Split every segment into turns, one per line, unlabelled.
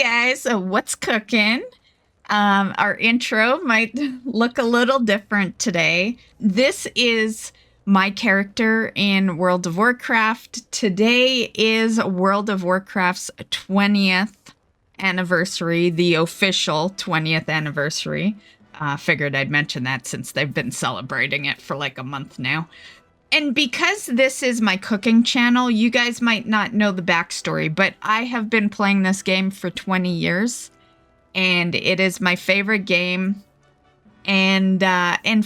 guys, so what's cooking? Our intro might look a little different today. This is my character in World of Warcraft. Today is World of Warcraft's 20th anniversary, the official 20th anniversary. Figured I'd mention that since they've been celebrating it for like a month now. And because this is my cooking channel, you guys might not know the backstory, but I have been playing this game for 20 years, and it is my favorite game. And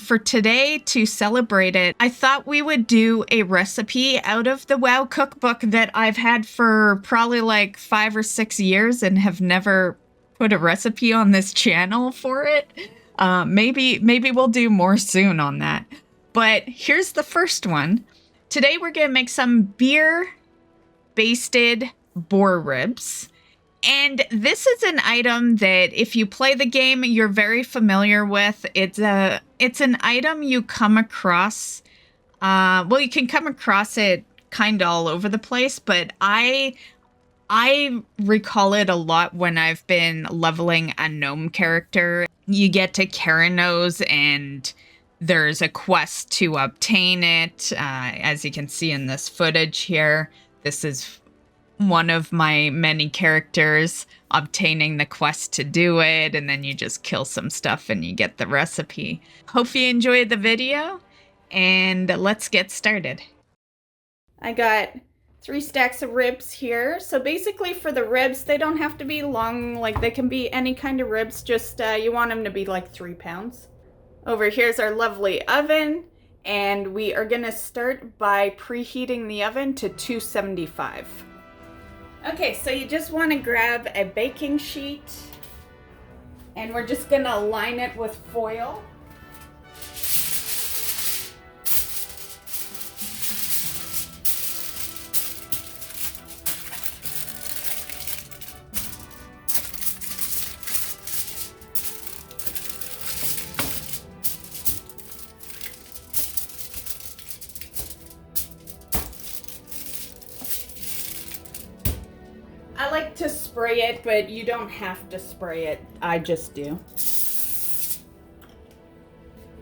for today, to celebrate it, I thought we would do a recipe out of the WoW cookbook that I've had for probably like 5 or 6 years and have never put a recipe on this channel for it. Maybe we'll do more soon on that. But here's the first one. Today we're going to make some beer basted boar ribs. And this is an item that if you play the game, you're very familiar with. It's an item you come across. You can come across it kind of all over the place, but I recall it a lot when I've been leveling a gnome character. You get to Karanos and there's a quest to obtain it. As you can see in this footage here, this is one of my many characters obtaining the quest to do it, and then you just kill some stuff and you get the recipe. Hope you enjoyed the video, and let's get started. I got 3 stacks of ribs here. So basically for the ribs, they don't have to be long, like they can be any kind of ribs, just you want them to be like 3 pounds. Over here's our lovely oven, and we are gonna start by preheating the oven to 275. Okay, so you just wanna grab a baking sheet, and we're just gonna line it with foil. I like to spray it, but you don't have to spray it. I just do.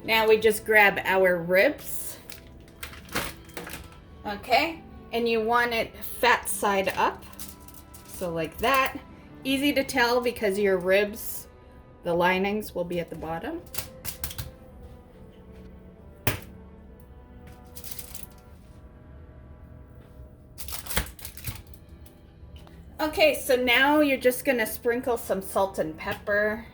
Now we just grab our ribs. Okay, and you want it fat side up. So like that. Easy to tell because your ribs, the linings will be at the bottom. Okay, so now you're just gonna sprinkle some salt and pepper.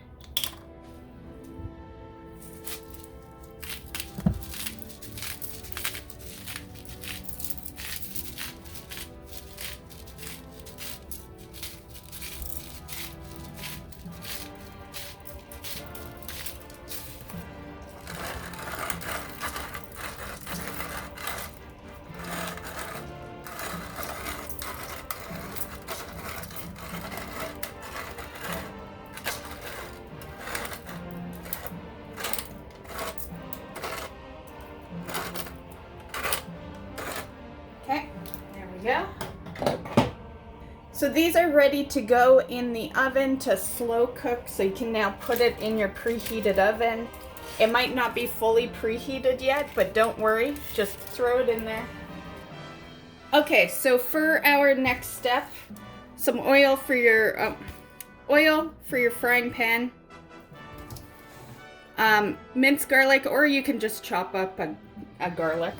Go. So these are ready to go in the oven to slow cook, so you can now put it in your preheated oven. It might not be fully preheated yet, but don't worry, just throw it in there. Okay, so for our next step, some oil for your frying pan, minced garlic, or you can just chop up a garlic.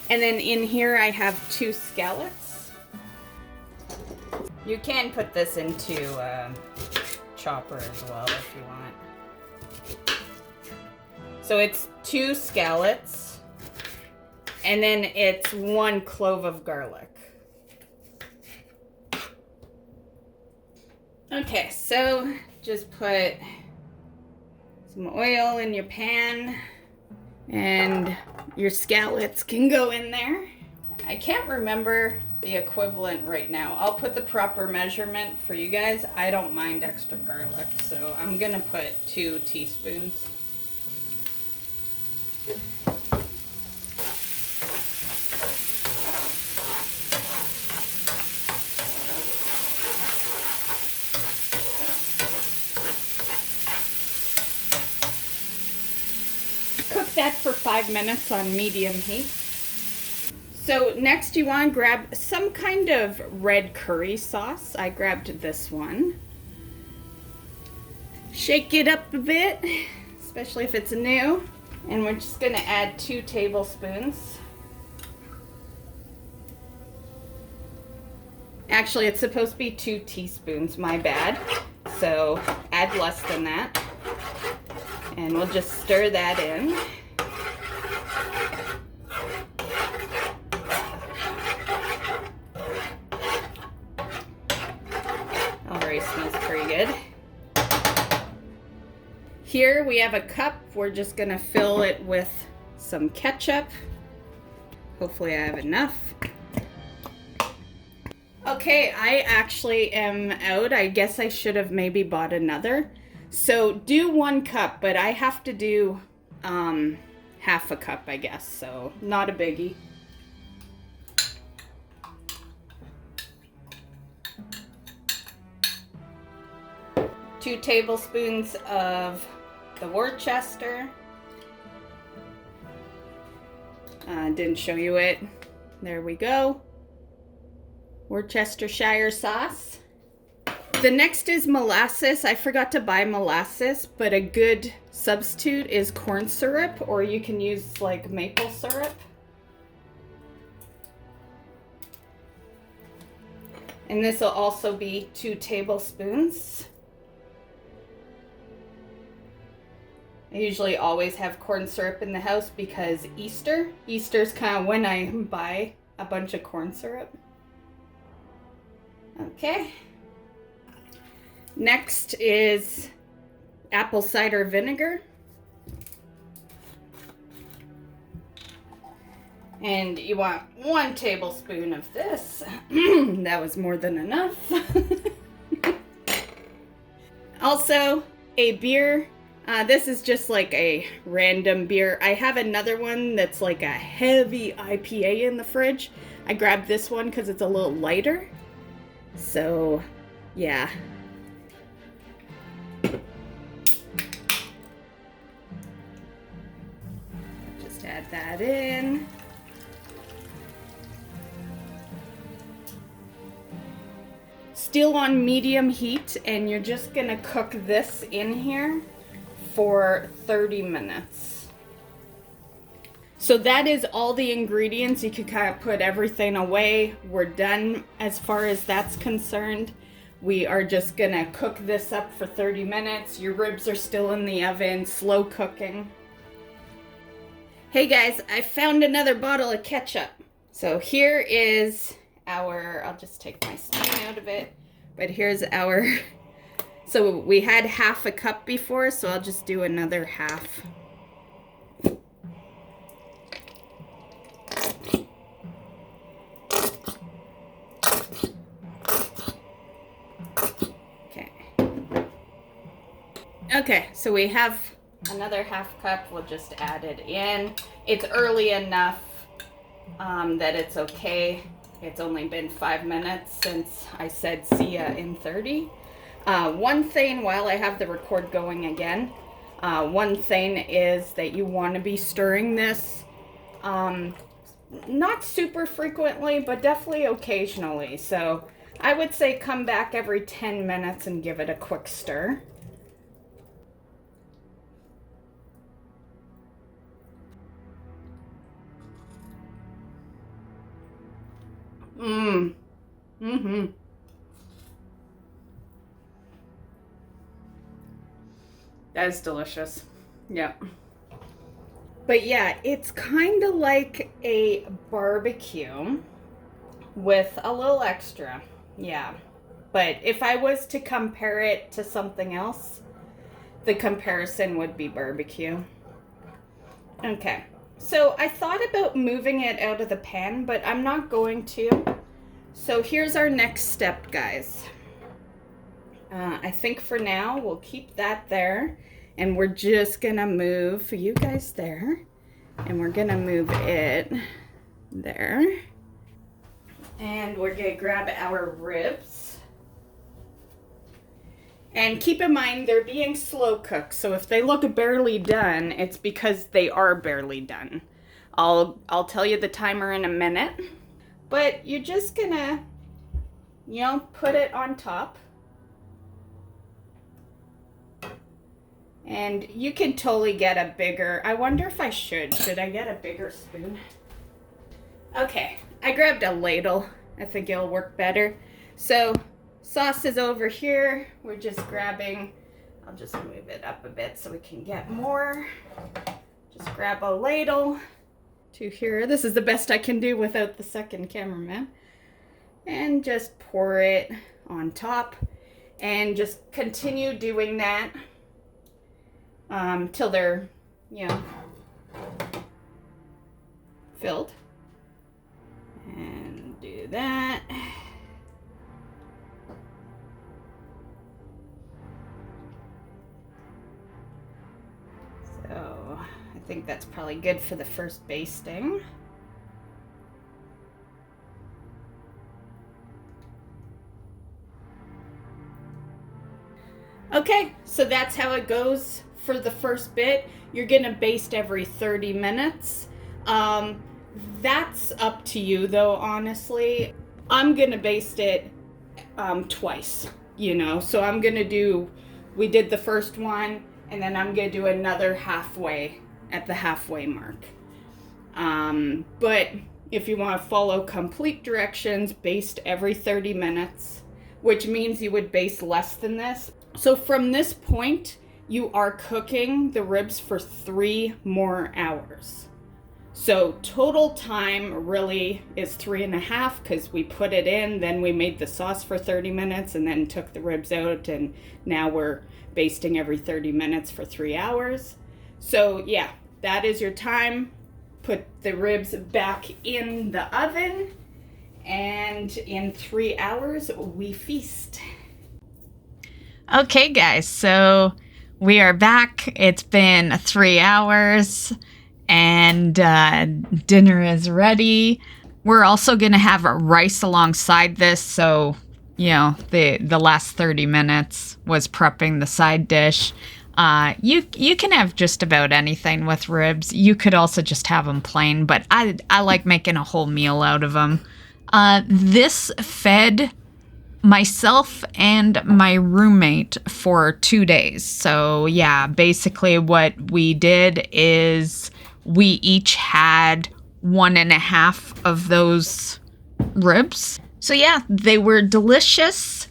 And then in here I have 2 shallots. You can put this into a chopper as well if you want. So it's 2 shallots, and then it's 1 clove of garlic. Okay, so just put some oil in your pan, and your shallots can go in there. I can't remember the equivalent right now. I'll put the proper measurement for you guys. I don't mind extra garlic, so I'm gonna put 2 teaspoons. that for 5 minutes on medium heat. So next you want to grab some kind of red curry sauce. I grabbed this one. Shake it up a bit, especially if it's new. And we're just going to add 2 tablespoons. Actually, it's supposed to be 2 teaspoons, my bad. So add less than that. And we'll just stir that in. Already smells pretty good. Here we have a cup. We're just gonna fill it with some ketchup. Hopefully I have enough. Okay, I actually am out. I guess I should have maybe bought another. So do 1 cup, but I have to do half a cup, I guess. So not a biggie. Two tablespoons of the Worcester. Didn't show you it. There we go. Worcestershire sauce. The next is molasses. I forgot to buy molasses, but a good substitute is corn syrup, or you can use like maple syrup. And this will also be 2 tablespoons. I usually always have corn syrup in the house because Easter's kind of when I buy a bunch of corn syrup. Okay. Next is apple cider vinegar. And you want 1 tablespoon of this. That was more than enough. Also, a beer. This is just like a random beer. I have another one that's like a heavy IPA in the fridge. I grabbed this one because it's a little lighter. So, yeah. Just add that in. Still on medium heat, and you're just gonna cook this in here for 30 minutes. So that is all the ingredients. You can kind of put everything away. We're done as far as that's concerned. We are just gonna cook this up for 30 minutes. Your ribs are still in the oven, slow cooking. Hey guys, I found another bottle of ketchup. So here is our, I'll just take my spoon out of it, but here's our, so we had half a cup before, so I'll just do another half. Okay, so we have another half cup. We'll just add it in. It's early enough that it's okay. It's only been 5 minutes since I said see ya in 30. One thing while I have the record going again, one thing is that you want to be stirring this not super frequently, but definitely occasionally. So I would say come back every 10 minutes and give it a quick stir. That is delicious. Yeah. But yeah, it's kind of like a barbecue with a little extra. Yeah. But if I was to compare it to something else, the comparison would be barbecue. Okay. So I thought about moving it out of the pan, but I'm not going to. So here's our next step, guys. I think for now we'll keep that there, and we're just gonna move you guys there, and we're gonna move it there, and we're gonna grab our ribs,
And keep in mind, they're being slow cooked, so if they look barely done, it's because they are barely done. I'll tell you the timer in a minute, but you're just gonna, put it on top. And you can totally get a bigger, I wonder if I should I get a bigger spoon? Okay, I grabbed a ladle. I think it'll work better. So, sauce is over here. We're just grabbing, I'll just move it up a bit so we can get more. Just grab a ladle to here. This is the best I can do without the second cameraman. And just pour it on top. And just continue doing that till they're, filled. And do that. So I think that's probably good for the first basting. Okay, so that's how it goes for the first bit. You're gonna baste every 30 minutes. That's up to you though, honestly. I'm gonna baste it twice, so I'm gonna we did the first one, and then I'm gonna do another halfway at the halfway mark. But if you want to follow complete directions, baste every 30 minutes, which means you would baste less than this. So from this point, you are cooking the ribs for 3 more hours. So total time really is 3.5, because we put it in, then we made the sauce for 30 minutes and then took the ribs out, and now we're basting every 30 minutes for 3 hours. So yeah, that is your time. Put the ribs back in the oven, and in 3 hours we feast.
Okay, guys, so we are back. It's been 3 hours, and dinner is ready. We're also going to have rice alongside this, so, the last 30 minutes was prepping the side dish. You can have just about anything with ribs. You could also just have them plain, but I like making a whole meal out of them. This fed myself and my roommate for 2 days. So yeah, basically what we did is we each had 1.5 of those ribs. So yeah, they were delicious,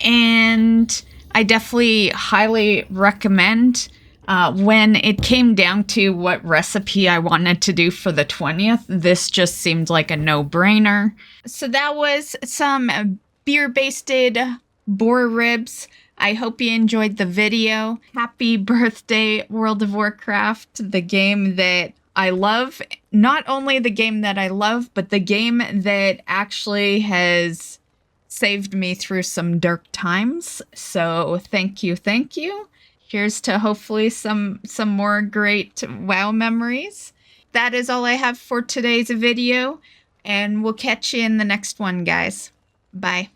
and I definitely highly recommend. When it came down to what recipe I wanted to do for the 20th, this just seemed like a no-brainer. So that was some beer-basted boar ribs. I hope you enjoyed the video. Happy birthday, World of Warcraft, the game that I love. Not only the game that I love, but the game that actually has saved me through some dark times. So thank you, thank you. Here's to hopefully some more great WoW memories. That is all I have for today's video, and we'll catch you in the next one, guys. Bye.